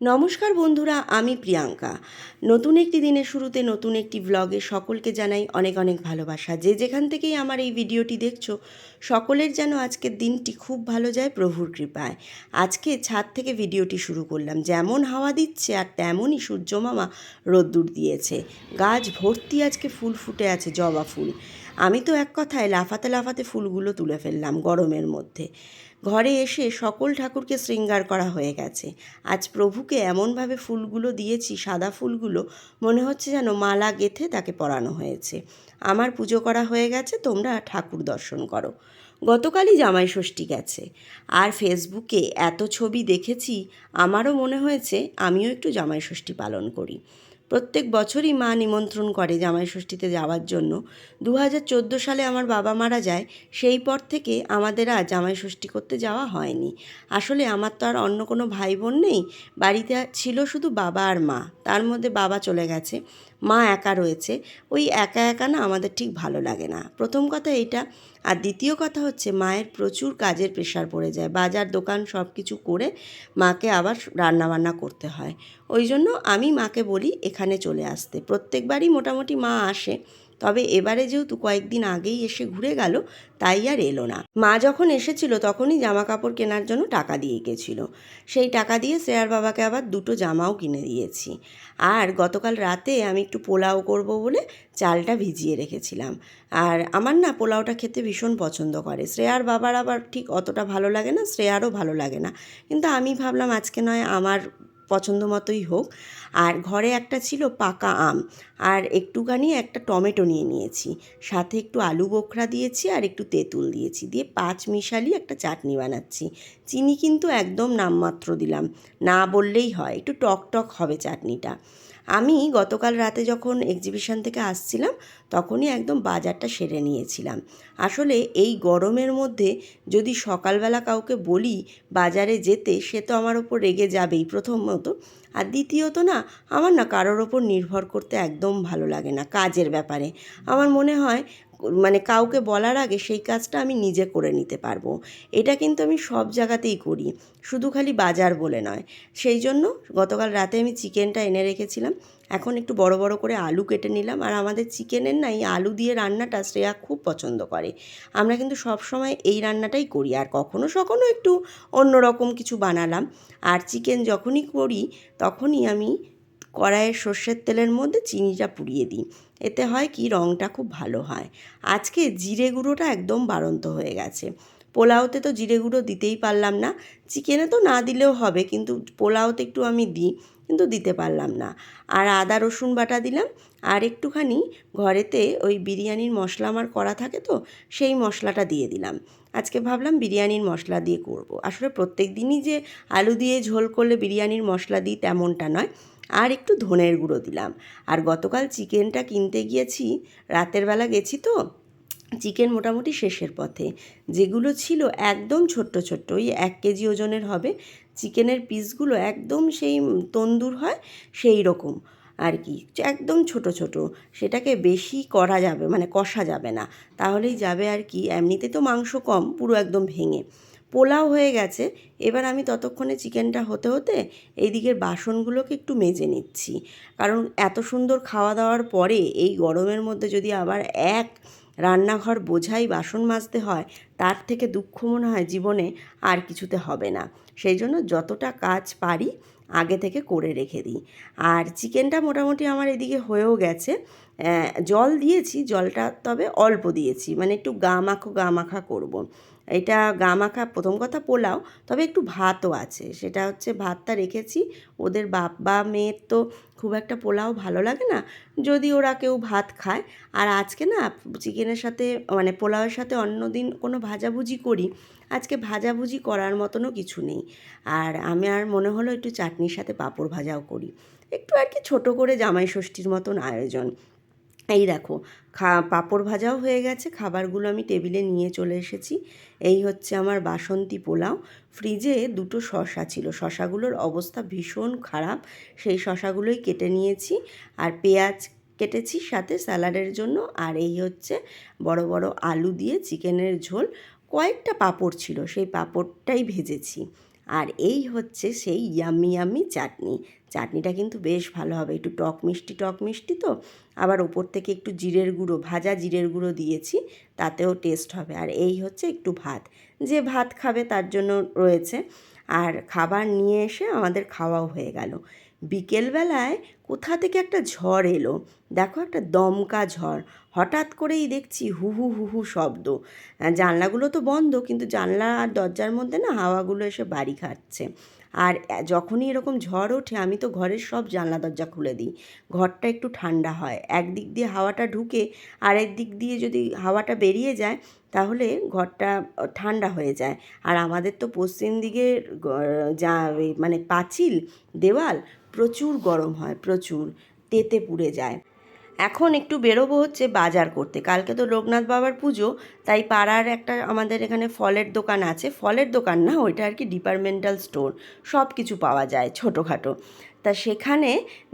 নমস্কার বন্ধুরা, আমি প্রিয়াঙ্কা। নতুন একটি দিনের শুরুতে নতুন একটি ব্লগে সকলকে জানাই অনেক অনেক ভালোবাসা। যে যেখান থেকেই আমার এই ভিডিওটি দেখছো, সকলের যেন আজকের দিনটি খুব ভালো যায় প্রভুর কৃপায়। আজকে ছাদ থেকে ভিডিওটি শুরু করলাম। যেমন হাওয়া দিচ্ছে আর তেমনই সূর্যমামা রোদ্দুর দিয়েছে। গাছ ভর্তি আজকে ফুল ফুটে আছে, জবা ফুল। আমি তো এক কথায় লাফাতে লাফাতে ফুলগুলো তুলে ফেললাম গরমের মধ্যে। ঘরে এসে সকল ঠাকুরকে শৃঙ্গার করা হয়ে গেছে। আজ প্রভুকে এমনভাবে ফুলগুলো দিয়েছি, সাদা ফুলগুলো মনে হচ্ছে যেন মালা গেঁথে তাকে পরানো হয়েছে। আমার পুজো করা হয়ে গেছে, তোমরা ঠাকুর দর্শন করো। গতকালই জামাই ষষ্ঠী গেছে, আর ফেসবুকে এত ছবি দেখেছি, আমারও মনে হয়েছে আমিও একটু জামাই ষষ্ঠী পালন করি। প্রত্যেক বছরই মা নিমন্ত্রণ করে জামাই ষষ্ঠীতে যাওয়ার জন্য। 2014 সালে আমার বাবা মারা যায়, সেই পর থেকে আমাদের আর জামাই ষষ্ঠী করতে যাওয়া হয়নি। আসলে আমার তো আর অন্য কোনো ভাই বোন নেই, বাড়িতে ছিল শুধু বাবা আর মা। তার মধ্যে বাবা চলে গেছে, মা একা রয়েছে। ওই একা একা না আমাদের ঠিক ভালো লাগে না, প্রথম কথা এইটা। আর দ্বিতীয় কথা হচ্ছে, মায়ের প্রচুর কাজের প্রেশার পড়ে যায়, বাজার দোকান সব কিছু করে মাকে আবার রান্নাবান্না করতে হয়। ওই জন্য আমি মাকে বলি এখানে চলে আসতে। প্রত্যেকবারই মোটামুটি মা আসে, তবে এবারে যেহেতু কয়েকদিন আগেই এসে ঘুরে গেল, তাই আর এলো না। মা যখন এসেছিল তখনই জামা কাপড় কেনার জন্য টাকা দিয়ে গেছিলো। সেই টাকা দিয়ে শ্রেয়ার বাবাকে আবার দুটো জামাও কিনে দিয়েছি। আর গতকাল রাতে আমি একটু পোলাও করব বলে চালটা ভিজিয়ে রেখেছিলাম। আর আমার না পোলাওটা খেতে ভীষণ পছন্দ করে। শ্রেয়ার বাবার আবার ঠিক অতটা ভালো লাগে না, শ্রেয়ারও ভালো লাগে না। কিন্তু আমি ভাবলাম আজকে নয় আমার পছন্দ মতোই হোক। আর ঘরে একটা ছিল পাকা আম, আর একটুখানি একটা টমেটো নিয়ে নিয়েছি, সাথে একটু আলু বোখরা দিয়েছি আর একটু তেঁতুল দিয়েছি, দিয়ে পাঁচ মিশালি একটা চাটনি বানাচ্ছি। চিনি কিন্তু একদম নামমাত্র দিলাম, না বললেই হয়, একটু টক টক হবে চাটনিটা। আমি গতকাল রাতে যখন এক্সিবিশন থেকে আসছিলাম তখনই একদম বাজারটা সেরে নিয়েছিলাম। আসলে এই গরমের মধ্যে যদি সকালবেলা কাউকে বলি বাজারে যেতে, সে তো আমার ওপর রেগে যাবেই প্রথমত। আর দ্বিতীয়ত না, আমার না কারোর ওপর নির্ভর করতে একদম ভালো লাগে না কাজের ব্যাপারে। আমার মনে হয় মানে কাউকে বলার আগে সেই কাজটা আমি নিজে করে নিতে পারবো। এটা কিন্তু আমি সব জায়গাতেই করি, শুধু খালি বাজার বলে নয়। সেই জন্য গতকাল রাতে আমি চিকেনটা এনে রেখেছিলাম, এখন একটু বড় বড় করে আলু কেটে নিলাম। আর আমাদের চিকেনের না এই আলু দিয়ে রান্নাটা শ্রেয়া খুব পছন্দ করে। আমরা কিন্তু সব সময় এই রান্নাটাই করি, আর কখনো সখনো একটু অন্যরকম কিছু বানালাম। আর চিকেন যখনই করি তখনই আমি কড়াইয়ের সর্ষের তেলের মধ্যে চিনিটা পুড়িয়ে দিই। এতে হয় কি, রঙটা খুব ভালো হয়। আজকে জিরে গুঁড়োটা একদম বাড়ন্ত হয়ে গেছে। পোলাওতে তো জিরে গুঁড়ো দিতেই পারলাম না, চিকেনে তো না দিলেও হবে, কিন্তু পোলাওতে একটু আমি দিই, কিন্তু দিতে পারলাম না। আর আদা রসুন বাটা দিলাম, আর একটুখানি ঘরেতে ওই বিরিয়ানির মশলা আমার করা থাকে, তো সেই মশলাটা দিয়ে দিলাম। আজকে ভাবলাম বিরিয়ানির মশলা দিয়ে করব। আসলে প্রত্যেক দিনই যে আলু দিয়ে ঝোল করলে বিরিয়ানির মশলা দিই তেমনটা নয়। আর একটু ধনের গুঁড়ো দিলাম। আর গতকাল চিকেনটা কিনতে গিয়েছি, রাতের বেলা গেছি তো, চিকেন মোটামুটি শেষের পথে। যেগুলো ছিল একদম ছোট্ট ছোট্ট, ওই 1 কেজি ওজনের হবে। চিকেনের পিসগুলো একদম সেই তন্দুর হয় সেই রকম আর কি, একদম ছোট ছোট। সেটাকে বেশি করা যাবে মানে কষা যাবে না, তাহলেই যাবে আর কি। এমনিতে তো মাংস কম, পুরো একদম ভেঙে। পোলাও হয়ে গেছে। এবার আমি ততক্ষণে চিকেনটা হতে হতে এই দিকের বাসনগুলোকে একটু মেজে নিচ্ছি। কারণ এত সুন্দর খাওয়া দাওয়ার পরে এই গরমের মধ্যে যদি আবার এক রান্নাঘর বোঝাই বাসন মাজতে হয়, তার থেকে দুঃখ মনে হয় জীবনে আর কিছুতে হবে না। সেই জন্য যতটা কাজ পারি আগে থেকে করে রেখে দিই। আর চিকেনটা মোটামুটি আমার এদিকে হয়েও গেছে। জল দিয়েছি, জলটা তবে অল্প দিয়েছি, মানে একটু গা মাখা করবো। এটা গা মাখা, প্রথম কথা পোলাও, তবে একটু ভাতও আছে। সেটা হচ্ছে ভাতটা রেখেছি, ওদের বাবা মেয়ের তো খুব একটা পোলাও ভালো লাগে না, যদি ওরা কেউ ভাত খায়। আর আজকে না চিকেনের সাথে মানে পোলাওয়ের সাথে অন্য দিন কোনো ভাজাভুজি করি, আজকে ভাজাভুজি করার মতনও কিছু নেই। আর আমি আর মনে হলো একটু চাটনির সাথে পাঁপড় ভাজাও করি, একটু আর কি ছোটো করে জামাই ষষ্ঠীর মতন আয়োজন। এই দেখো, পাঁপড় ভাজাও হয়ে গেছে, খাবারগুলো আমি টেবিলে নিয়ে চলে এসেছি। এই হচ্ছে আমার বাসন্তী পোলাও। ফ্রিজে দুটো শসা ছিল, শসাগুলোর অবস্থা ভীষণ খারাপ, সেই শসাগুলোই কেটে নিয়েছি। আর পেঁয়াজ কেটেছি সাথে স্যালাডের জন্য। আর এই হচ্ছে বড় বড় আলু দিয়ে চিকেনের ঝোল। কয়েকটা পাঁপড় ছিল, সেই পাঁপড়টাই ভেজেছি। আর এই হচ্ছে সেই ইয়াম্মি ইয়াম্মি চাটনি। চাটনিটা কিন্তু বেশ ভালো হবে, একটু টক মিষ্টি তো, আবার ওপর থেকে একটু জিরের গুঁড়ো, ভাজা জিরের গুঁড়ো দিয়েছি, তাতেও টেস্ট হবে। আর এই হচ্ছে একটু ভাত, যে ভাত খাবে তার জন্য রয়েছে। আর খাবার নিয়ে এসে আমাদের খাওয়াও হয়ে গেল। বিকেলবেলায় কোথা থেকে একটা ঝড় এলো, দেখো একটা দমকা ঝড়। হঠাৎ করেই দেখছি হু হু হু হু শব্দ। জানলাগুলো তো বন্ধ, কিন্তু জানলা আর দরজার মধ্যে না হাওয়াগুলো এসে বাড়ি খাচ্ছে। আর যখনই এরকম ঝড় ওঠে আমি তো ঘরের সব জানলা দরজা খুলে দিই, ঘরটা একটু ঠান্ডা হয়। একদিক দিয়ে হাওয়াটা ঢুকে আরেক দিক দিয়ে যদি হাওয়াটা বেরিয়ে যায় তাহলে ঘরটা ঠান্ডা হয়ে যায়। আর আমাদের তো পশ্চিম দিকে যা মানে পাঁচিল, দেওয়াল, প্রচুর গরম হয়, প্রচুর তেতে পুড়ে যায়। এখন একটু বেরোবো হচ্ছে বাজার করতে, কালকে তো লোকনাথ বাবার পুজো, তাই পাড়ার একটা আমাদের এখানে ফলের দোকান আছে, ফলের দোকান না ওইটা আর কি, ডিপার্টমেন্টাল স্টোর, সব কিছু পাওয়া যায় ছোটোখাটো। তা সেখানে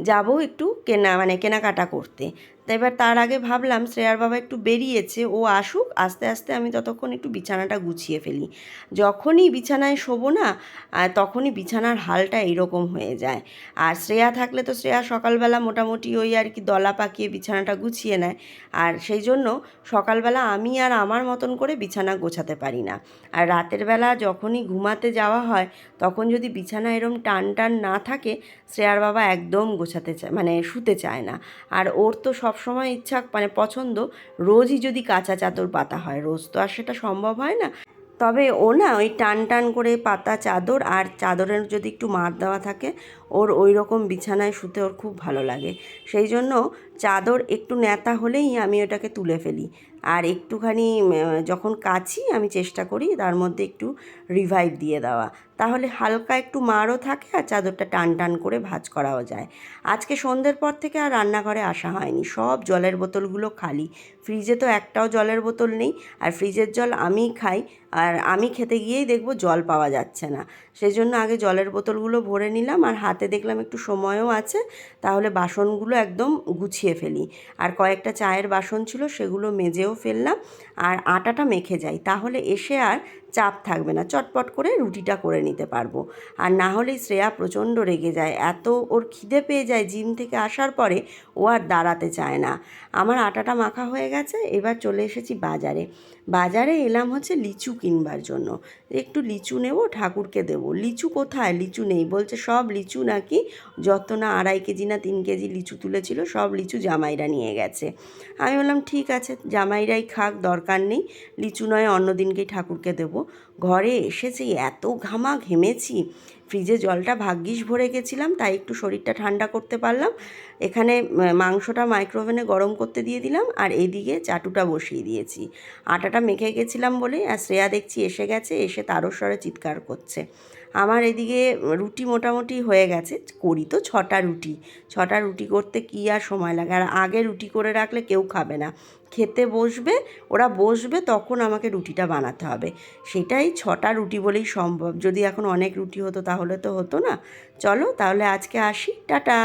যাব একটু কেনাকাটা করতে। তা এবার তার আগে ভাবলাম শ্রেয়ার বাবা একটু বেরিয়েছে, ও আসুক, আস্তে আস্তে আমি ততক্ষণ একটু বিছানাটা গুছিয়ে ফেলি। যখনই বিছানায় শোবো না তখনই বিছানার হালটা এইরকম হয়ে যায়। আর শ্রেয়া থাকলে তো শ্রেয়া সকালবেলা মোটামুটি ওই আর কি দলা পাকিয়ে বিছানাটা গুছিয়ে নেয়, আর সেই জন্য সকালবেলা আমি আর আমার মতন করে বিছানা গোছাতে পারি না। আর রাতের বেলা যখনই ঘুমাতে যাওয়া হয় তখন যদি বিছানা এরম টান টান না থাকে, শ্রেয়ার বাবা একদম গোছাতে চায়, শুতে চায় না। আর ওর তো সবসময় ইচ্ছা, পছন্দ রোজই যদি কাঁচা চাদর পাতা হয়, রোজ তো আর সেটা সম্ভব হয় না। তবে ও না ওই টান টান করে পাতা চাদর, আর চাদরের যদি একটু মার দেওয়া থাকে, ওর ওই রকম বিছানায় শুতে ওর খুব ভালো লাগে। সেই জন্য চাদর একটু ন্যাতা হলেই আমি ওটাকে তুলে ফেলি। আর একটুখানি যখন কাচি আমি চেষ্টা করি তার মধ্যে একটু রিভাইভ দিয়ে দেওয়া, তাহলে হালকা একটু মারও থাকে আর চাদরটা টান টান করে ভাঁজ করাও যায়। আজকে সন্ধ্যের পর থেকে আর রান্নাঘরে আসা হয়নি, সব জলের বোতলগুলো খালি। ফ্রিজে তো একটাও জলের বোতল নেই, আর ফ্রিজের জল আমিই খাই, আর আমি খেতে গিয়েই দেখব জল পাওয়া যাচ্ছে না। সেই জন্য আগে জলের বোতলগুলো ভরে নিলাম, আর হাতে দেখলাম একটু সময়ও আছে, তাহলে বাসনগুলো একদম গুছিয়ে ফেলি। আর কয়েকটা চায়ের বাসন ছিল সেগুলো মেজেও ফেললাম। আর আটাটা মেখে যাই, তাহলে এসে আর চাপ থাকবে না, চটপট করে রুটিটা করে নিতে পারবো। আর না হলেই শ্রেয়া প্রচণ্ড রেগে যায়, এত ওর খিদে পেয়ে যায় জিম থেকে আসার পরে, ও আর দাঁড়াতে চায় না। আমার আটাটা মাখা হয়ে গেছে, এবার চলে এসেছি বাজারে। বাজারে এলাম হচ্ছে লিচু কিনবার জন্য, একটু লিচু নেব, ঠাকুরকে দেবো। লিচু কোথায়, লিচু নেই, বলছে সব লিচু নাকি যত না 2.5 কেজি না 3 কেজি লিচু তুলেছিল সব লিচু জামাইরা নিয়ে গেছে। আমি বললাম ঠিক আছে, জামাইরাই খাক, দরকার নেই, লিচু নয় অন্য দিনকেই ঠাকুরকে দেবো। ঘরে এসেছি এত ঘেমেছি, ফ্রিজে জলটা ভাগ্যিস ভরে গেছিলাম, তাই একটু শরীরটা ঠান্ডা করতে পারলাম। এখানে মাংসটা মাইক্রোওভেনে গরম করতে দিয়ে দিলাম, আর এইদিকে চাটুটা বসিয়ে দিয়েছি। আটাটা মেখে গেছিলাম বলে, আর শ্রেয়া দেখছি এসে গেছে, এসে তারও স্বরে চিৎকার করছে। আমার এদিকে রুটি মোটামুটি হয়ে গেছে, করি তো 6টা রুটি, 6টা রুটি করতে কী আর সময় লাগে। আর আগে রুটি করে রাখলে কেউ খাবে না, খেতে বসবে, ওরা বসবে তখন আমাকে রুটিটা বানাতে হবে। সেটাই 6টা রুটি বলেই সম্ভব, যদি এখন অনেক রুটি হতো তাহলে তো হতো না। চলো তাহলে আজকে আসি, টাটা।